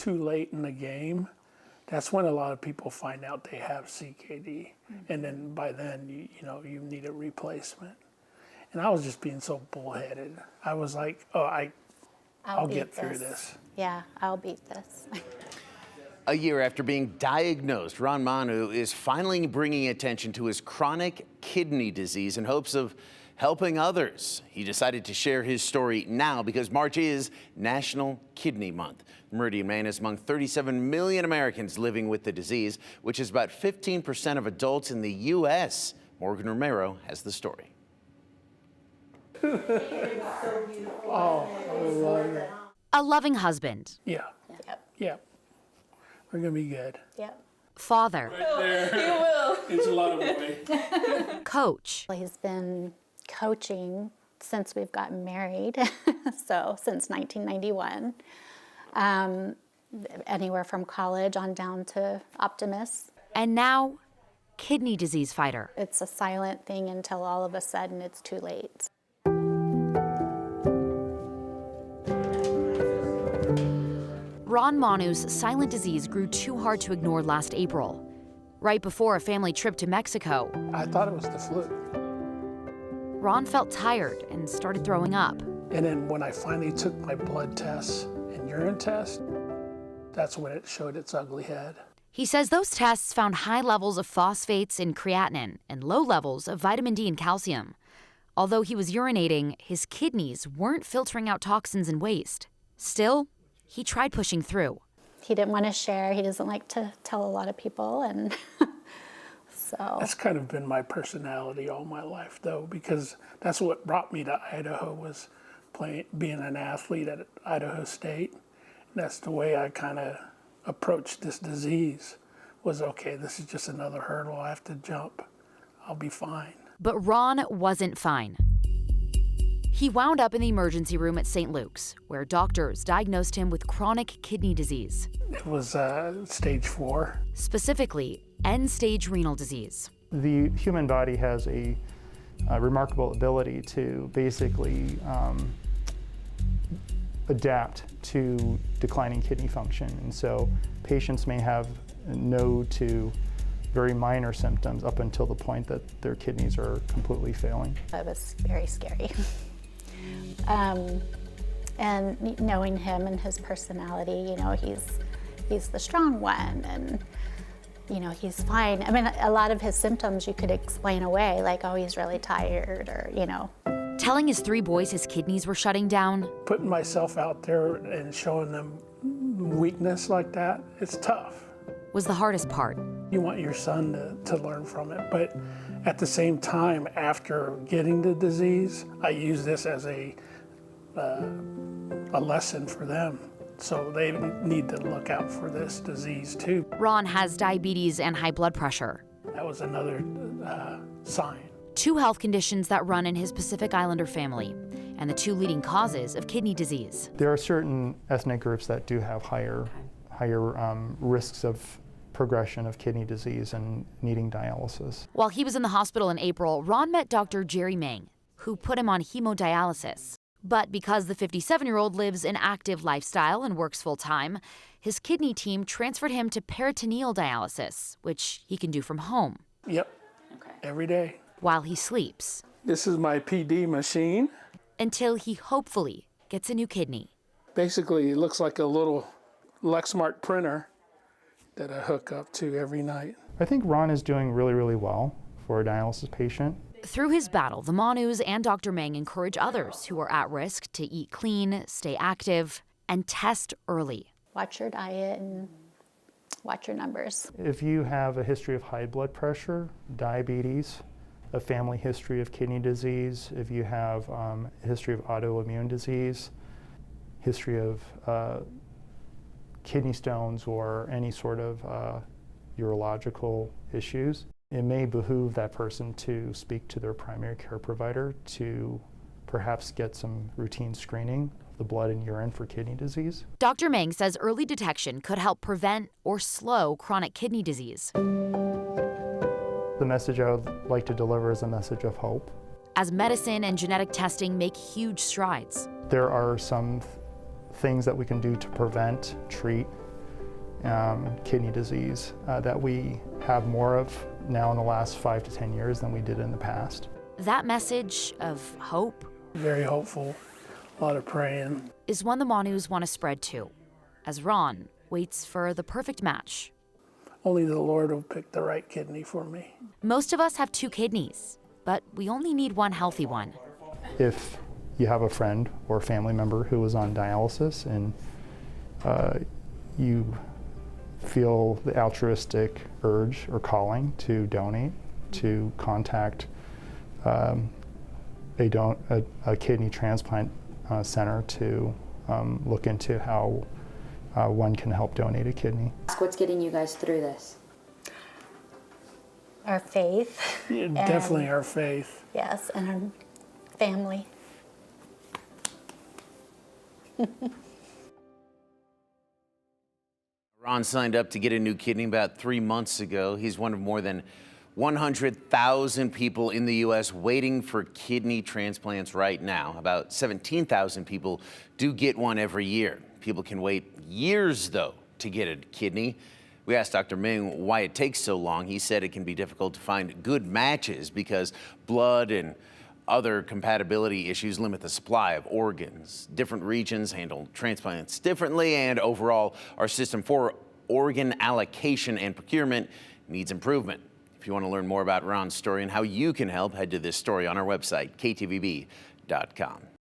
too late in the game, that's when a lot of people find out they have CKD. And then by then, you need a replacement. And I was just being so bullheaded. I was like, oh, I'll get through this. Yeah, I'll beat this. A year after being diagnosed, Ron Manu is finally bringing attention to his chronic kidney disease in hopes of helping others. He decided to share his story now because March is National Kidney Month. Meridian Man is among 37 million Americans living with the disease, which is about 15% of adults in the U.S. Morgan Romero has the story. Oh, I love it. A loving husband. Yeah. Yep. Yeah. We're going to be good. Yep. Father. Right there. He will. It's a lot of boy. Coach. He's been coaching since we've gotten married, so since 1991. Anywhere from college on down to Optimus. And now, kidney disease fighter. It's a silent thing until all of a sudden it's too late. Ron Manu's silent disease grew too hard to ignore last April, right before a family trip to Mexico. I thought it was the flu. Ron felt tired and started throwing up. And then when I finally took my blood tests and urine test, that's when it showed its ugly head. He says those tests found high levels of phosphates and creatinine and low levels of vitamin D and calcium. Although he was urinating, his kidneys weren't filtering out toxins and waste. Still, he tried pushing through. He didn't want to share. He doesn't like to tell a lot of people, and so. That's kind of been my personality all my life, though, because that's what brought me to Idaho, was being an athlete at Idaho State. And that's the way I kind of approached this disease, was, okay, this is just another hurdle I have to jump. I'll be fine. But Ron wasn't fine. He wound up in the emergency room at St. Luke's, where doctors diagnosed him with chronic kidney disease. It was stage 4. Specifically, end-stage renal disease. The human body has a remarkable ability to basically adapt to declining kidney function. And so patients may have no to very minor symptoms up until the point that their kidneys are completely failing. It was very scary. And knowing him and his personality, he's the strong one, and he's fine. I mean, a lot of his symptoms you could explain away, like, oh, he's really tired, or Telling his 3 boys his kidneys were shutting down. Putting myself out there and showing them weakness like that, it's tough. Was the hardest part. You want your son to learn from it, but at the same time, after getting the disease, I use this as a lesson for them. So they need to look out for this disease too. Ron has diabetes and high blood pressure. That was another sign. 2 health conditions that run in his Pacific Islander family, and the 2 leading causes of kidney disease. There are certain ethnic groups that do have higher risks of progression of kidney disease and needing dialysis. While he was in the hospital in April, Ron met Dr. Jerry Meng, who put him on hemodialysis. But because the 57-year-old lives an active lifestyle and works full-time, his kidney team transferred him to peritoneal dialysis, which he can do from home. Yep, every day. While he sleeps. This is my PD machine. Until he hopefully gets a new kidney. Basically, it looks like a little Lexmark printer that I hook up to every night. I think Ron is doing really, really well for a dialysis patient. Through his battle, the Manus and Dr. Meng encourage others who are at risk to eat clean, stay active, and test early. Watch your diet and watch your numbers. If you have a history of high blood pressure, diabetes, a family history of kidney disease, if you have a history of autoimmune disease, history of kidney stones or any sort of urological issues, it may behoove that person to speak to their primary care provider to perhaps get some routine screening of the blood and urine for kidney disease. Dr. Meng says early detection could help prevent or slow chronic kidney disease. The message I would like to deliver is a message of hope. As medicine and genetic testing make huge strides. There are some things that we can do to prevent, treat, kidney disease that we have more of now in the last 5 to 10 years than we did in the past. That message of hope Very hopeful, a lot of praying. is one the Manus want to spread too, as Ron waits for the perfect match. Only the Lord will pick the right kidney for me. Most of us have 2 kidneys, but we only need one healthy one. If you have a friend or family member who is on dialysis and you feel the altruistic urge or calling to donate, to contact a kidney transplant center to look into how one can help donate a kidney. What's getting you guys through this? Our faith. Yeah, definitely our faith. Yes, and our family. Ron signed up to get a new kidney about 3 months ago. He's one of more than 100,000 people in the U.S. waiting for kidney transplants right now. About 17,000 people do get one every year. People can wait years, though, to get a kidney. We asked Dr. Ming why it takes so long. He said it can be difficult to find good matches because blood and other compatibility issues limit the supply of organs. Different regions handle transplants differently, and overall, our system for organ allocation and procurement needs improvement. If you want to learn more about Ron's story and how you can help, head to this story on our website, ktvb.com.